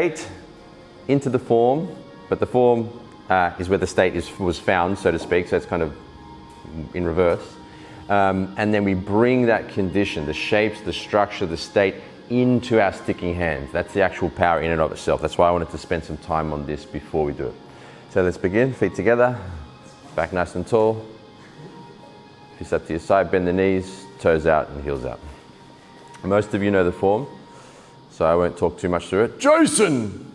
state into the form, but the form is where the state was found, so to speak, so it's kind of in reverse. And then we bring that condition, the shapes, the structure, the state, into our sticking hands. That's the actual power in and of itself. That's why I wanted to spend some time on this before we do it. So let's begin. Feet together, back nice and tall. Fists up to your side, bend the knees, toes out and heels out. Most of you know the form, so I won't talk too much through it. Jason!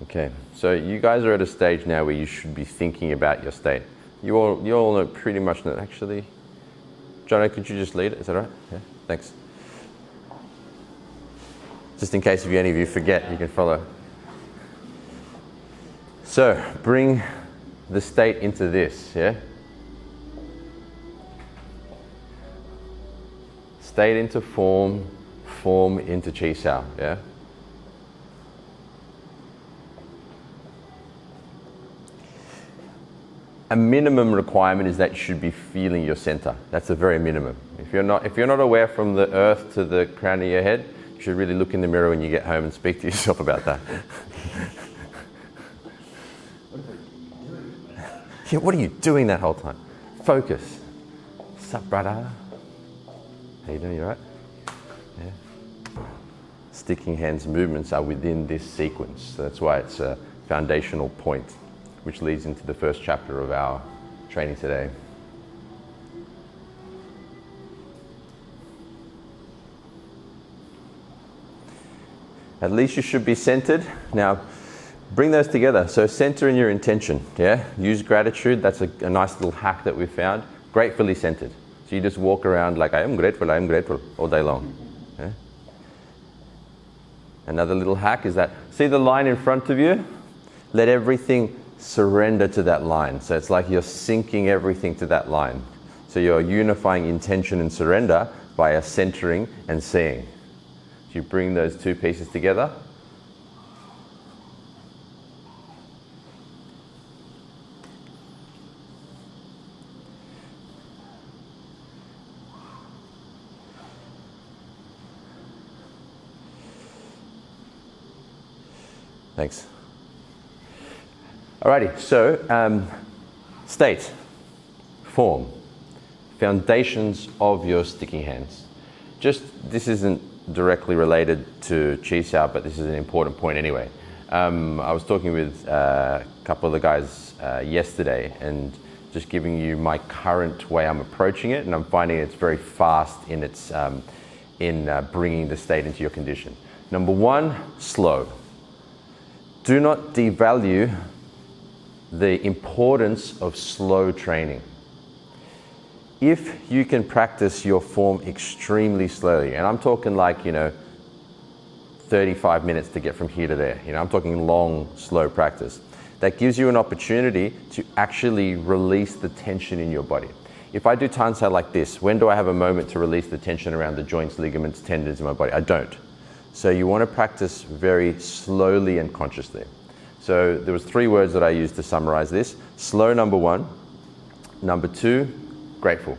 Okay, so you guys are at a stage now where you should be thinking about your state. You all know pretty much know, actually. Jono, could you just lead it? Is that all right? Yeah, thanks. Just in case if any of you forget, you can follow. So, bring the state into this, yeah? State into form, form into chi sao, yeah? A minimum requirement is that you should be feeling your center. That's a very minimum. If you're not aware from the earth to the crown of your head, you should really look in the mirror when you get home and speak to yourself about that. Yeah, what are you doing that whole time? Focus. What's up, brother? How you doing? You all right? Yeah. Sticking hands movements are within this sequence. So that's why it's a foundational point, which leads into the first chapter of our training today. At least you should be centered. Now, bring those together. So center in your intention, yeah? Use gratitude. That's a nice little hack that we found. Gratefully centered. So you just walk around like, I am grateful, all day long. Yeah? Another little hack is that, see the line in front of you? Let everything surrender to that line. So it's like you're syncing everything to that line. So you're unifying intention and surrender by a centering and seeing. So you bring those two pieces together. Thanks. Alrighty, so state, form, foundations of your sticking hands. This isn't directly related to Chi Sao, but this is an important point anyway. I was talking with a couple of the guys yesterday and just giving you my current way I'm approaching it, and I'm finding it's very fast in its bringing the state into your condition. Number one, slow. Do not devalue the importance of slow training. If you can practice your form extremely slowly, and I'm talking like, 35 minutes to get from here to there, I'm talking long, slow practice, that gives you an opportunity to actually release the tension in your body. If I do Tansai like this, when do I have a moment to release the tension around the joints, ligaments, tendons in my body? I don't. So you want to practice very slowly and consciously. So there was 3 words that I used to summarize this. Slow, number 1. Number 2, grateful.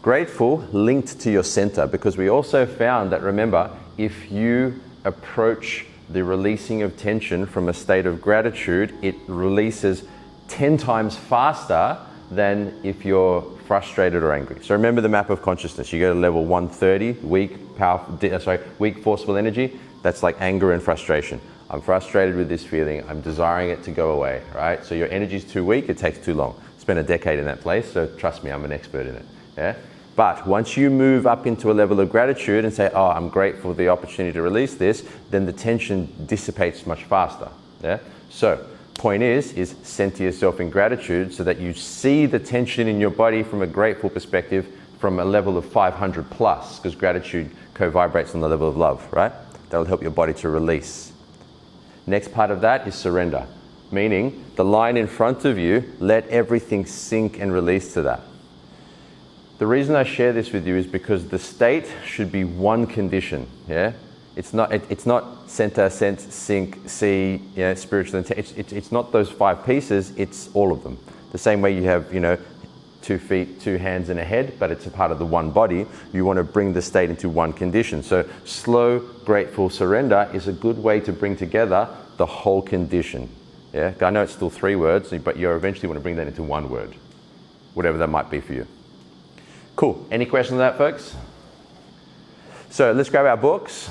Grateful linked to your center, because we also found that, remember, if you approach the releasing of tension from a state of gratitude, it releases 10 times faster than if you're frustrated or angry. So remember the map of consciousness. You go to level 130, weak forceful energy. That's like anger and frustration. I'm frustrated with this feeling. I'm desiring it to go away, right? So your energy's too weak. It takes too long. Spent a decade in that place, so trust me, I'm an expert in it. Yeah. But once you move up into a level of gratitude and say, oh, I'm grateful for the opportunity to release this, then the tension dissipates much faster. Yeah. So point is center yourself in gratitude so that you see the tension in your body from a grateful perspective from a level of 500 plus, because gratitude co-vibrates on the level of love, right? That'll help your body to release. Next part of that is surrender, meaning the line in front of you, let everything sink and release to that. The reason I share this with you is because the state should be one condition, yeah? It's not center, sense, sync, see, spiritual intent. It's not those 5 pieces, it's all of them. The same way you have, 2 feet, 2 hands and a head, but it's a part of the one body. You want to bring the state into one condition. So slow, grateful surrender is a good way to bring together the whole condition. Yeah, I know it's still 3 words, but you eventually want to bring that into 1 word, whatever that might be for you. Cool. Any questions on that, folks? So let's grab our books.